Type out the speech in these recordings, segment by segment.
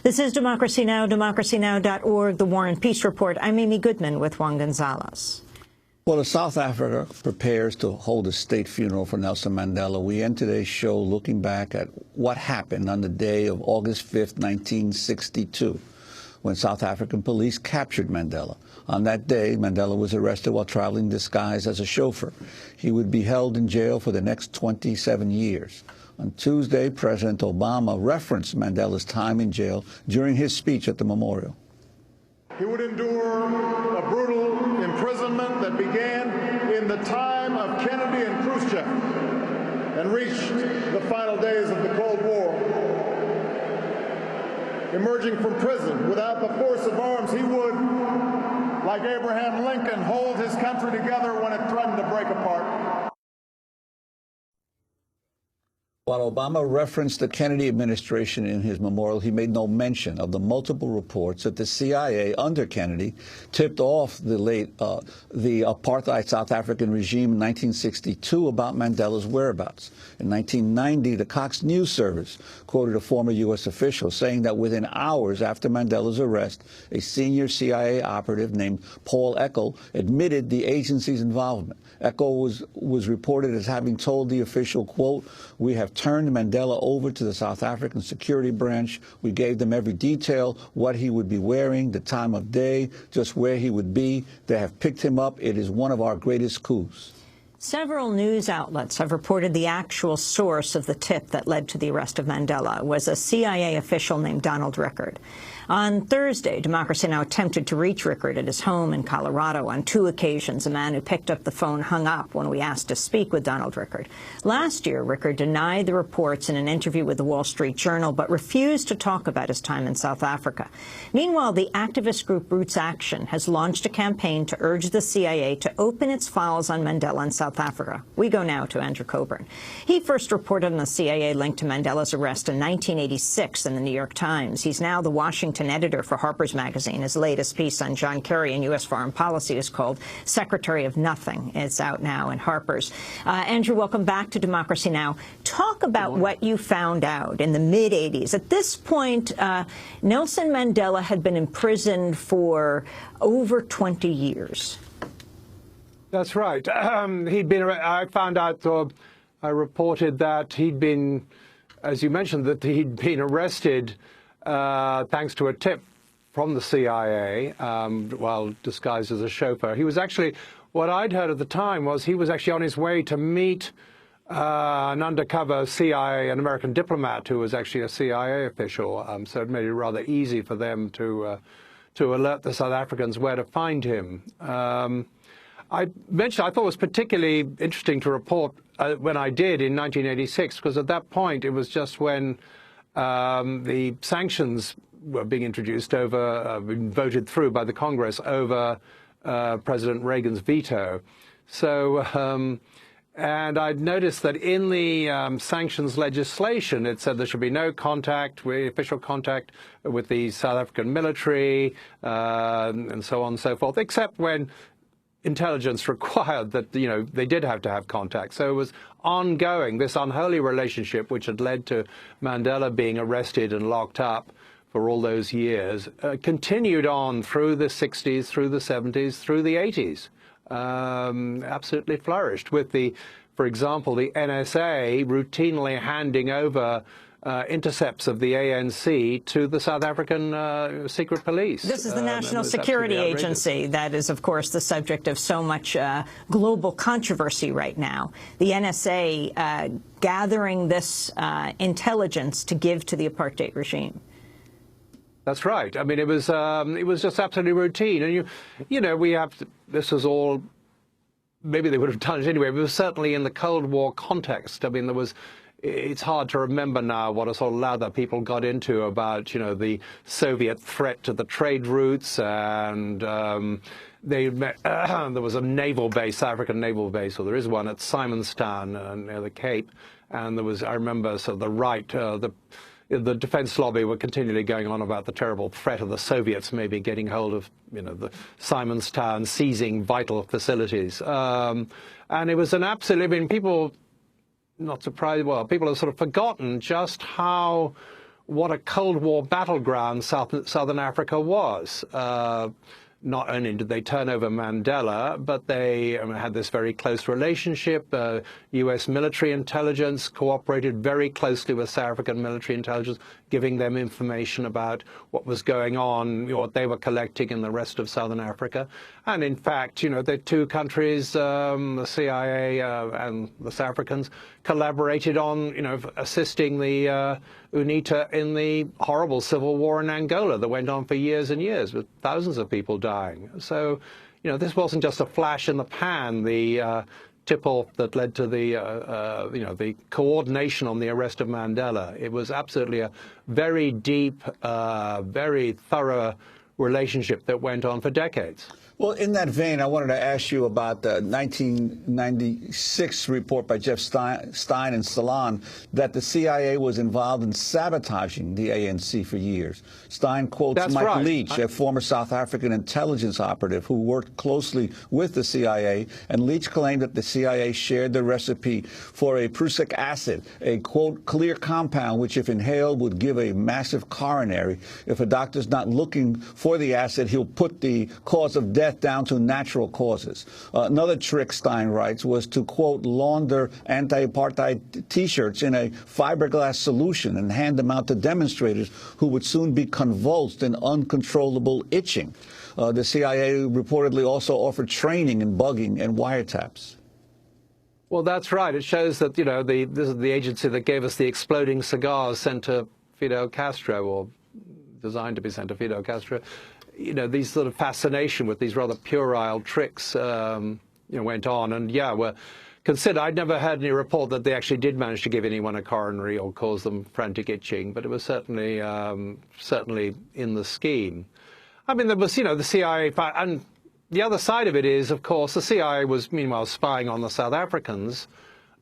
This is Democracy Now!, democracynow.org, The War and Peace Report. I'm Amy Goodman with Juan Gonzalez. Well, as South Africa prepares to hold a state funeral for Nelson Mandela, we end today's show looking back at what happened on the day of August 5th, 1962, when South African police captured Mandela. On that day, Mandela was arrested while traveling disguised as a chauffeur. He would be held in jail for the next 27 years. On Tuesday, President Obama referenced Mandela's time in jail during his speech at the memorial. He would endure a brutal imprisonment that began in the time of Kennedy and Khrushchev and reached the final days of the Cold War. Emerging from prison without the force of arms, he would, like Abraham Lincoln, hold his country together when it threatened to break apart. While Obama referenced the Kennedy administration in his memorial, he made no mention of the multiple reports that the CIA under Kennedy tipped off the apartheid South African regime in 1962 about Mandela's whereabouts. In 1990, the Cox News Service quoted a former U.S. official saying that within hours after Mandela's arrest, a senior CIA operative named Paul Eckel admitted the agency's involvement. Eckel was reported as having told the official, quote, "We have turned Mandela over to the South African security branch. We gave them every detail, what he would be wearing, the time of day, just where he would be. They have picked him up. It is one of our greatest coups." Several news outlets have reported the actual source of the tip that led to the arrest of Mandela was a CIA official named Donald Rickard. On Thursday, Democracy Now! Attempted to reach Rickard at his home in Colorado. On 2 occasions, a man who picked up the phone hung up when we asked to speak with Donald Rickard. Last year, Rickard denied the reports in an interview with the Wall Street Journal, but refused to talk about his time in South Africa. Meanwhile, the activist group Roots Action has launched a campaign to urge the CIA to open its files on Mandela in South Africa. We go now to Andrew Coburn. He first reported on the CIA link to Mandela's arrest in 1986 in the New York Times. He's now the Washington editor for Harper's Magazine. His latest piece on John Kerry and U.S. foreign policy is called Secretary of Nothing. It's out now in Harper's. Andrew, welcome back to Democracy Now! Talk about what you found out in the mid-'80s. At this point, Nelson Mandela had been imprisoned for over 20 years. That's right. I found out, or I reported that he'd been, as you mentioned, that he'd been arrested thanks to a tip from the CIA while disguised as a chauffeur. He was actually, what I'd heard at the time was he was actually on his way to meet an undercover CIA, an American diplomat who was actually a CIA official. So it made it rather easy for them to alert the South Africans where to find him. I thought it was particularly interesting to report when I did in 1986, because at that point it was just when the sanctions were being introduced over, voted through by the Congress over President Reagan's veto. So, and I'd noticed that in the sanctions legislation, it said there should be no contact, official contact with the South African military, and so on and so forth, except when intelligence required that, you know, they did have to have contact. So it was ongoing, this unholy relationship which had led to Mandela being arrested and locked up for all those years, continued on through the 60s, through the 70s, through the 80s. Absolutely flourished with for example, the NSA routinely handing over intercepts of the ANC to the South African secret police. This is the National Security Agency that is, of course, the subject of so much global controversy right now. The NSA gathering this intelligence to give to the apartheid regime. That's right. I mean, it was just absolutely routine. And you know, we have this was all. Maybe they would have done it anyway, but it was certainly in the Cold War context. I mean, there was. It's hard to remember now what a sort of lather people got into about, you know, the Soviet threat to the trade routes, and there was a naval base, South African naval base, or there is one at Simonstown near the Cape, and there was, I remember, sort of the right, the defense lobby were continually going on about the terrible threat of the Soviets maybe getting hold of, you know, the Simonstown, seizing vital facilities, and it was an absolute. I mean, people. Not surprised. Well, people have sort of forgotten just how what a Cold War battleground Southern Africa was. Not only did they turn over Mandela, but they had this very close relationship. U.S. military intelligence cooperated very closely with South African military intelligence, giving them information about what was going on, what they were collecting in the rest of Southern Africa. And in fact, the two countries, the CIA and the South Africans, collaborated on, assisting the UNITA in the horrible civil war in Angola that went on for years and years, with thousands of people dying. So, this wasn't just a flash in the pan, the tip-off that led to the, the coordination on the arrest of Mandela. It was absolutely a very deep, very thorough relationship that went on for decades. Well, in that vein, I wanted to ask you about the 1996 report by Jeff Stein and Salon that the CIA was involved in sabotaging the ANC for years. Stein quotes Mike Leach, a former South African intelligence operative who worked closely with the CIA, and Leach claimed that the CIA shared the recipe for a prussic acid, a, quote, clear compound which, if inhaled, would give a massive coronary. If a doctor's not looking for the acid, he'll put the cause of death down to natural causes. Another trick, Stein writes, was to, quote, launder anti-apartheid T-shirts in a fiberglass solution and hand them out to demonstrators who would soon be convulsed in uncontrollable itching. The CIA reportedly also offered training in bugging and wiretaps. Well, that's right. It shows that, this is the agency that gave us the exploding cigars sent to Fidel Castro, or designed to be sent to Fidel Castro. These sort of fascination with these rather puerile tricks, went on. And, were considered. I'd never heard any report that they actually did manage to give anyone a coronary or cause them frantic itching, but it was certainly in the scheme. I mean, there was, the CIA, and the other side of it is, of course, the CIA was, meanwhile, spying on the South Africans,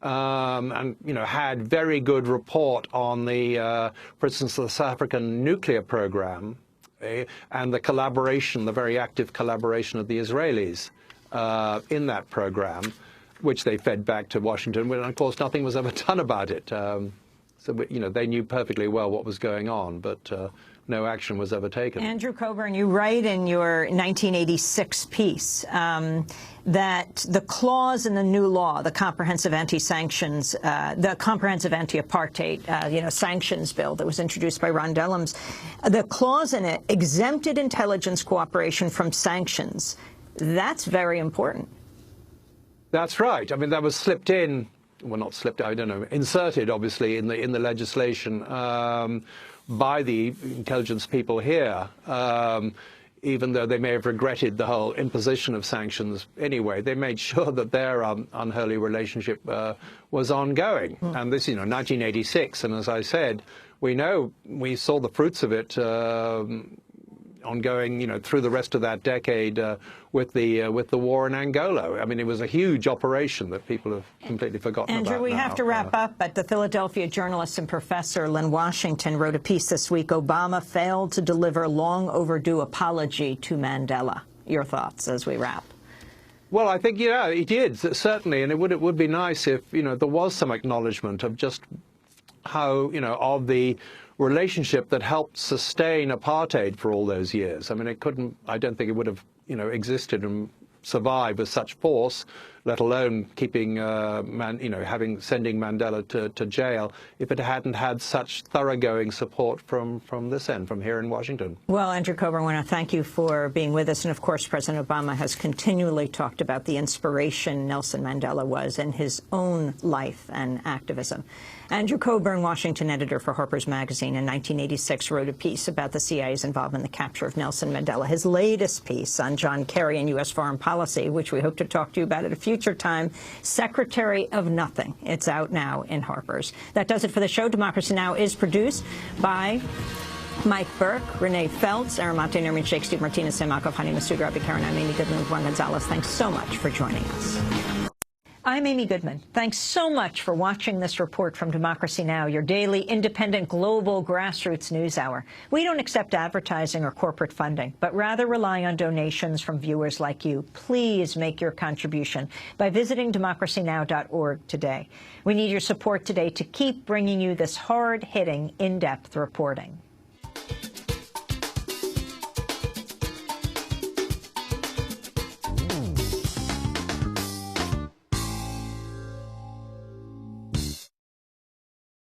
and, had very good report on the, for instance, the South African nuclear program, and the collaboration, the very active collaboration of the Israelis in that program, which they fed back to Washington. And, of course, nothing was ever done about it. So, they knew perfectly well what was going on, but no action was ever taken. Andrew Coburn, you write in your 1986 piece that the clause in the new law, the comprehensive anti-sanctions, the comprehensive anti-apartheid, sanctions bill that was introduced by Ron Dellums, the clause in it exempted intelligence cooperation from sanctions. That's very important. That's right. I mean, that was slipped in, well, not slipped, I don't know, inserted, obviously, in the legislation by the intelligence people here, even though they may have regretted the whole imposition of sanctions anyway. They made sure that their unholy relationship was ongoing. And this, 1986, and as I said, we saw the fruits of it ongoing, through the rest of that decade with the war in Angola. I mean, it was a huge operation that people have completely forgotten about. Andrew, we have to wrap up, but the Philadelphia journalist and professor Lynn Washington wrote a piece this week, Obama failed to deliver long overdue apology to Mandela. Your thoughts as we wrap? Well, I think, he did, certainly, and it would be nice if, there was some acknowledgement of just how, of the relationship that helped sustain apartheid for all those years. I mean, I don't think it would have, existed and survived with such force, let alone keeping, sending Mandela to jail, if it hadn't had such thoroughgoing support from this end, from here in Washington. Well, Andrew Coburn, I want to thank you for being with us. And, of course, President Obama has continually talked about the inspiration Nelson Mandela was in his own life and activism. Andrew Coburn, Washington editor for Harper's Magazine, in 1986 wrote a piece about the CIA's involvement in the capture of Nelson Mandela. His latest piece on John Kerry and U.S. foreign policy, which we hope to talk to you about at a future time, Secretary of Nothing. It's out now in Harper's. That does it for the show. Democracy Now! Is produced by Mike Burke, Renee Feltz, Aramate Nerman Sheikh, Steve Martinez, Sam Akov, Hani Masuda, Abby Karen, I'm Amy Goodman with Juan Gonzalez. Thanks so much for joining us. I'm Amy Goodman. Thanks so much for watching this report from Democracy Now!, your daily, independent, global, grassroots news hour. We don't accept advertising or corporate funding, but rather rely on donations from viewers like you. Please make your contribution by visiting democracynow.org today. We need your support today to keep bringing you this hard-hitting, in-depth reporting.